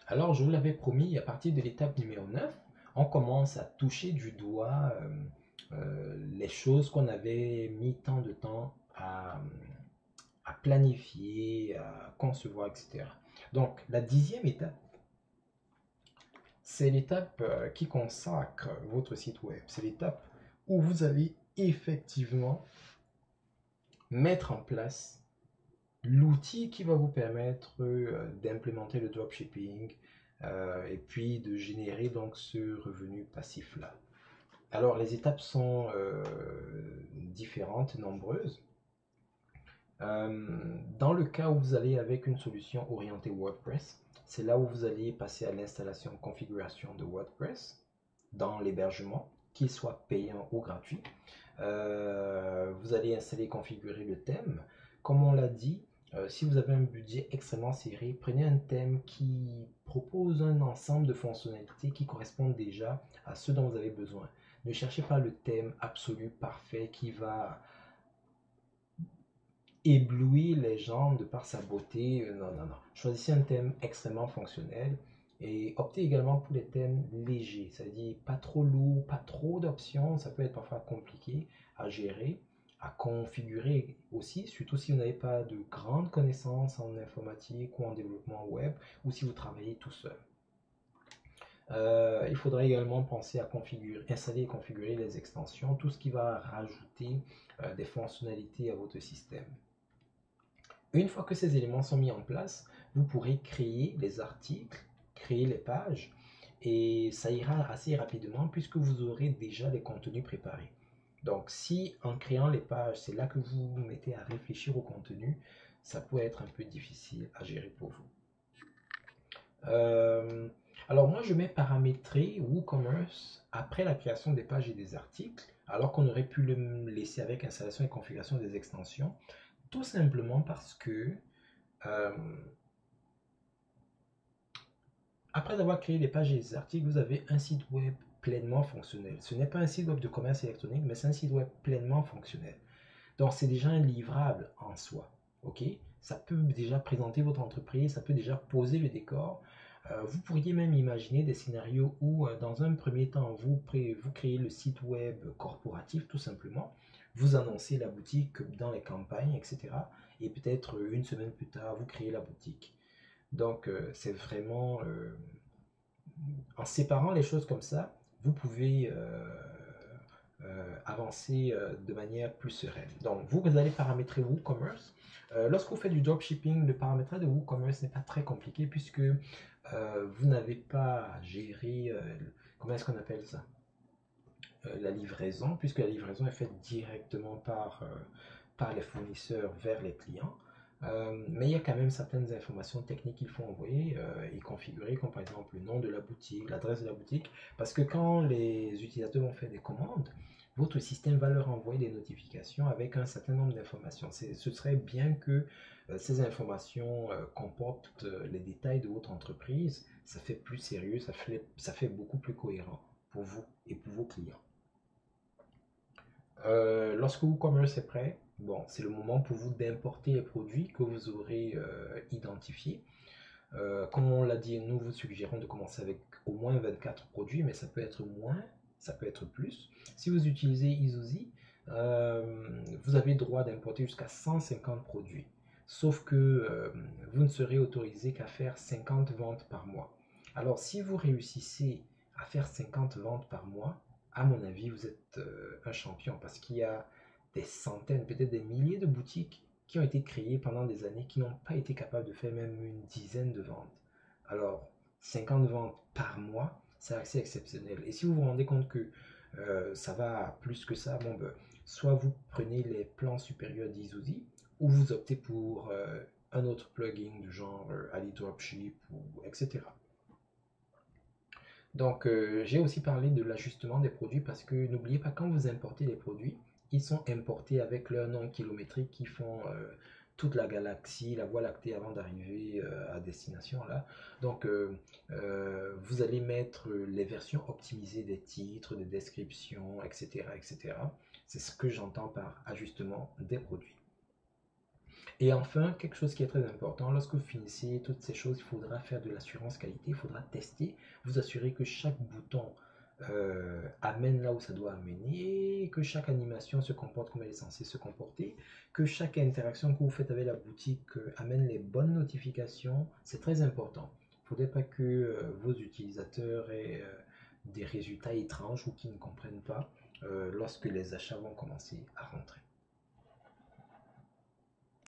Alors, je vous l'avais promis, à partir de l'étape numéro 9, on commence à toucher du doigt les choses qu'on avait mis tant de temps à planifier, à concevoir, etc. Donc, la 10e étape, c'est l'étape qui consacre votre site web. C'est l'étape où vous allez effectivement mettre en place l'outil qui va vous permettre d'implémenter le dropshipping et puis de générer donc ce revenu passif là. Alors les étapes sont différentes, nombreuses. Dans le cas où vous allez avec une solution orientée WordPress, c'est là où vous allez passer à l'installation, configuration de WordPress dans l'hébergement, qu'il soit payant ou gratuit. Vous allez installer et configurer le thème. Comme on l'a dit, si vous avez un budget extrêmement serré, prenez un thème qui propose un ensemble de fonctionnalités qui correspondent déjà à ce dont vous avez besoin. Ne cherchez pas le thème absolu, parfait, qui va éblouir les gens de par sa beauté. Non, non, non. Choisissez un thème extrêmement fonctionnel et optez également pour les thèmes légers, c'est-à-dire pas trop lourd, pas trop d'options. Ça peut être parfois compliqué à gérer, à configurer aussi, surtout si vous n'avez pas de grandes connaissances en informatique ou en développement web ou si vous travaillez tout seul. Il faudra également penser à configurer, installer et configurer les extensions, tout ce qui va rajouter des fonctionnalités à votre système. Une fois que ces éléments sont mis en place, vous pourrez créer les articles, créer les pages, et ça ira assez rapidement puisque vous aurez déjà les contenus préparés. Donc si en créant les pages, c'est là que vous vous mettez à réfléchir au contenu, ça peut être un peu difficile à gérer pour vous. Euh, alors moi, je mets paramétrer WooCommerce après la création des pages et des articles, alors qu'on aurait pu le laisser avec installation et configuration des extensions, tout simplement parce que euh, après avoir créé des pages et des articles, vous avez un site web pleinement fonctionnel. Ce n'est pas un site web de commerce électronique, mais c'est un site web pleinement fonctionnel. Donc c'est déjà un livrable en soi. Ok, ça peut déjà présenter votre entreprise, ça peut déjà poser le décor. Vous pourriez même imaginer des scénarios où, dans un premier temps, vous créez le site web corporatif tout simplement, vous annoncez la boutique dans les campagnes, etc. Et peut-être une semaine plus tard, vous créez la boutique. Donc, c'est vraiment en séparant les choses comme ça, vous pouvez avancer de manière plus sereine. Donc, vous allez paramétrer WooCommerce. Lorsque vous faites du dropshipping, le paramétrage de WooCommerce n'est pas très compliqué puisque vous n'avez pas à gérer, comment est-ce qu'on appelle ça? La livraison, puisque la livraison est faite directement par les fournisseurs vers les clients. Mais il y a quand même certaines informations techniques qu'il faut envoyer et configurer, comme par exemple le nom de la boutique, l'adresse de la boutique, parce que quand les utilisateurs vont faire des commandes, votre système va leur envoyer des notifications avec un certain nombre d'informations. Ce serait bien que ces informations comportent les détails de votre entreprise. Ça fait plus sérieux, ça fait beaucoup plus cohérent pour vous et pour vos clients. Lorsque WooCommerce est prêt, bon, c'est le moment pour vous d'importer les produits que vous aurez identifiés. Comme on l'a dit, nous vous suggérons de commencer avec au moins 24 produits, mais ça peut être moins, ça peut être plus. Si vous utilisez Easy, vous avez le droit d'importer jusqu'à 150 produits. Sauf que vous ne serez autorisé qu'à faire 50 ventes par mois. Alors si vous réussissez à faire 50 ventes par mois, à mon avis, vous êtes un champion parce qu'il y a des centaines, peut-être des milliers de boutiques qui ont été créées pendant des années qui n'ont pas été capables de faire même une dizaine de ventes. Alors, 50 ventes par mois, c'est assez exceptionnel. Et si vous vous rendez compte que ça va plus que ça, bon, ben, soit vous prenez les plans supérieurs d'Easy ou vous optez pour un autre plugin du genre Ali Dropship ou etc. Donc, j'ai aussi parlé de l'ajustement des produits parce que n'oubliez pas, quand vous importez les produits, ils sont importés avec leur nom kilométrique qui font toute la galaxie, la Voie lactée avant d'arriver à destination là. Donc, vous allez mettre les versions optimisées des titres, des descriptions, etc., etc. C'est ce que j'entends par ajustement des produits. Et enfin, quelque chose qui est très important, lorsque vous finissez toutes ces choses, il faudra faire de l'assurance qualité, il faudra tester, vous assurer que chaque bouton amène là où ça doit amener, que chaque animation se comporte comme elle est censée se comporter, que chaque interaction que vous faites avec la boutique amène les bonnes notifications. C'est très important. Il ne faudrait pas que vos utilisateurs aient des résultats étranges ou qu'ils ne comprennent pas lorsque les achats vont commencer à rentrer.